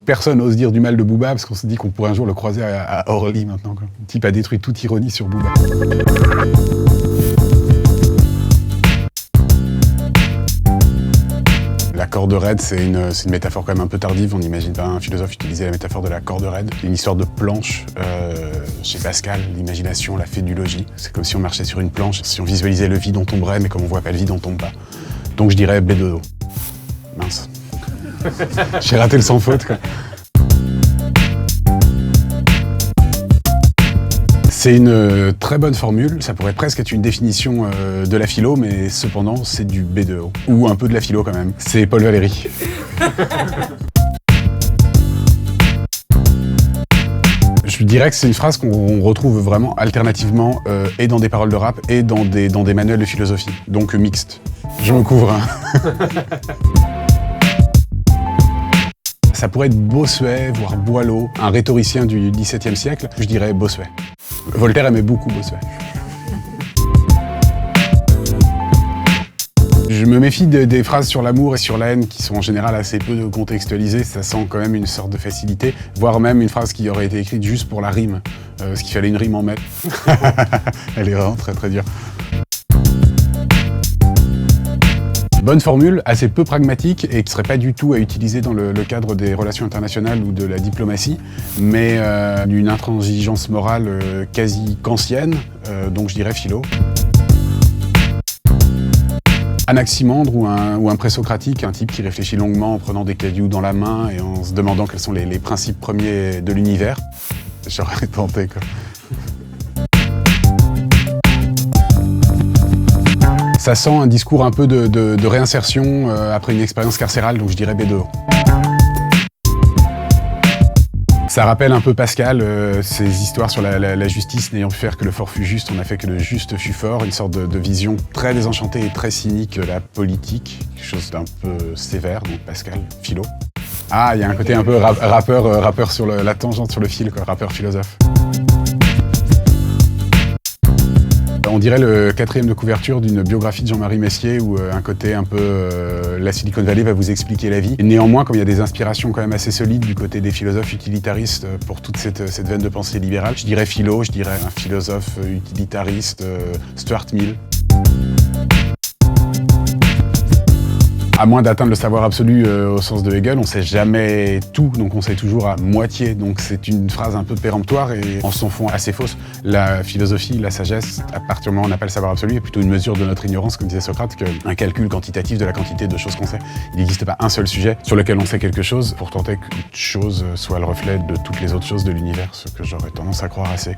personne n'ose dire du mal de Booba parce qu'on se dit qu'on pourrait un jour le croiser à Orly maintenant, quoi. Le type a détruit toute ironie sur Booba. La corde raide, c'est une métaphore quand même un peu tardive. On n'imagine pas un philosophe utiliser la métaphore de la corde raide. Une histoire de planche. Chez Pascal, l'imagination, la fédulogie. C'est comme si on marchait sur une planche, si on visualisait le vide, on tomberait, mais comme on voit pas le vide, on tombe pas. Donc je dirais B2O. Mince. J'ai raté le sans faute, quoi. C'est une très bonne formule, ça pourrait presque être une définition de la philo, mais cependant c'est du B2O. Ou un peu de la philo quand même. C'est Paul Valéry. Je dirais que c'est une phrase qu'on retrouve vraiment alternativement et dans des paroles de rap et dans des manuels de philosophie. Donc mixte. Je me couvre. Hein. Ça pourrait être Bossuet, voire Boileau, un rhétoricien du XVIIe siècle. Je dirais Bossuet. Voltaire aimait beaucoup Bossuet. Je me méfie des phrases sur l'amour et sur la haine qui sont en général assez peu contextualisées. Ça sent quand même une sorte de facilité, voire même une phrase qui aurait été écrite juste pour la rime, parce qu'il fallait une rime en mai. Elle est vraiment très très dure. Bonne formule, assez peu pragmatique et qui ne serait pas du tout à utiliser dans le cadre des relations internationales ou de la diplomatie, mais d'une intransigeance morale quasi kantienne, donc je dirais philo. Anaximandre ou un présocratique, un type qui réfléchit longuement en prenant des cailloux dans la main et en se demandant quels sont les principes premiers de l'univers. J'aurais tenté, quoi. Ça sent un discours un peu de réinsertion après une expérience carcérale, donc je dirais B2O. Ça rappelle un peu Pascal, ces histoires sur la justice n'ayant pu faire que le fort fut juste, on a fait que le juste fut fort, une sorte de vision très désenchantée et très cynique de la politique, quelque chose d'un peu sévère, donc Pascal, philo. Ah, il y a un côté un peu rappeur sur la tangente, sur le fil, quoi, rappeur philosophe. On dirait le quatrième de couverture d'une biographie de Jean-Marie Messier où un côté un peu la Silicon Valley va vous expliquer la vie. Et néanmoins, comme il y a des inspirations quand même assez solides du côté des philosophes utilitaristes pour toute cette veine de pensée libérale, je dirais philo, je dirais un philosophe utilitariste, Stuart Mill. À moins d'atteindre le savoir absolu au sens de Hegel, on sait jamais tout, donc on sait toujours à moitié. Donc c'est une phrase un peu péremptoire et en son fond assez fausse. La philosophie, la sagesse, à partir du moment où on n'a pas le savoir absolu, est plutôt une mesure de notre ignorance, comme disait Socrate, qu'un calcul quantitatif de la quantité de choses qu'on sait. Il n'existe pas un seul sujet sur lequel on sait quelque chose pour tenter qu'une chose soit le reflet de toutes les autres choses de l'univers, ce que j'aurais tendance à croire assez.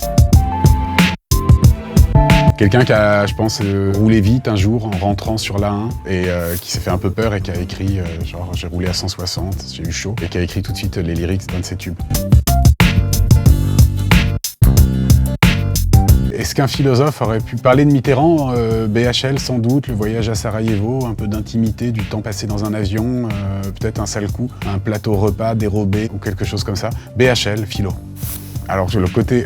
Quelqu'un qui a, je pense, roulé vite un jour en rentrant sur l'A1 et qui s'est fait un peu peur et qui a écrit genre j'ai roulé à 160, j'ai eu chaud, et qui a écrit tout de suite les lyrics d'un de ses tubes. Est-ce qu'un philosophe aurait pu parler de Mitterrand? BHL sans doute, le voyage à Sarajevo, un peu d'intimité, du temps passé dans un avion, peut-être un sale coup, un plateau repas dérobé ou quelque chose comme ça. BHL, philo. Alors le côté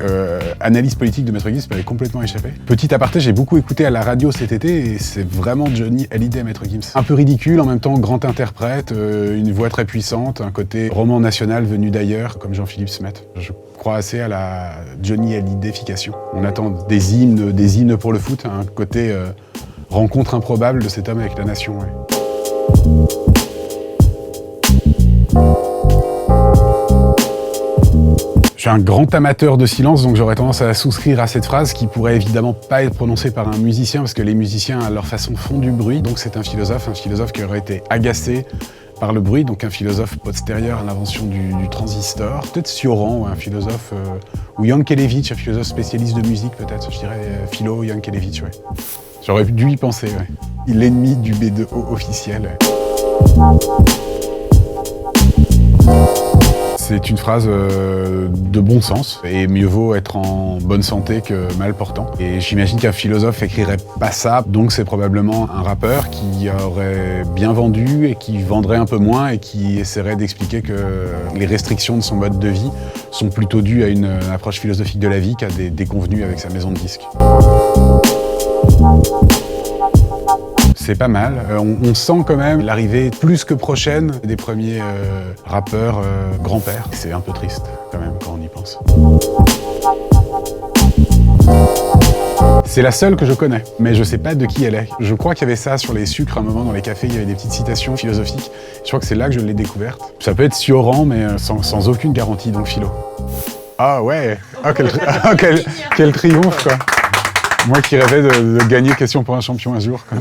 analyse politique de Maître Gims m'avait complètement échappé. Petit aparté, j'ai beaucoup écouté à la radio cet été et c'est vraiment Johnny Hallyday Maître Gims. Un peu ridicule, en même temps grand interprète, une voix très puissante, un côté roman national venu d'ailleurs, comme Jean-Philippe Smet. Je crois assez à la Johnny Hallydayification. On attend des hymnes pour le foot, un côté rencontre improbable de cet homme avec la nation. Ouais. Je suis un grand amateur de silence, donc j'aurais tendance à souscrire à cette phrase qui pourrait évidemment pas être prononcée par un musicien, parce que les musiciens, à leur façon, font du bruit. Donc c'est un philosophe qui aurait été agacé par le bruit, donc un philosophe postérieur à l'invention du transistor. Peut-être Sioran, un philosophe, ou Yankelevitch, un philosophe spécialiste de musique peut-être, je dirais philo Yankelevitch, ouais. J'aurais dû y penser, ouais. L'ennemi du B2O officiel. C'est une phrase de bon sens, et mieux vaut être en bonne santé que mal portant. Et j'imagine qu'un philosophe écrirait pas ça, donc c'est probablement un rappeur qui aurait bien vendu et qui vendrait un peu moins et qui essaierait d'expliquer que les restrictions de son mode de vie sont plutôt dues à une approche philosophique de la vie qu'à des déconvenues avec sa maison de disques. C'est pas mal. On sent quand même l'arrivée plus que prochaine des premiers rappeurs grands-pères. C'est un peu triste quand même quand on y pense. C'est la seule que je connais, mais je sais pas de qui elle est. Je crois qu'il y avait ça sur les sucres à un moment dans les cafés, il y avait des petites citations philosophiques. Je crois que c'est là que je l'ai découverte. Ça peut être Sioran, mais sans aucune garantie, donc philo. Ah ouais, quel triomphe quoi. Moi qui rêvais de gagner Question pour un champion un jour. Quoi.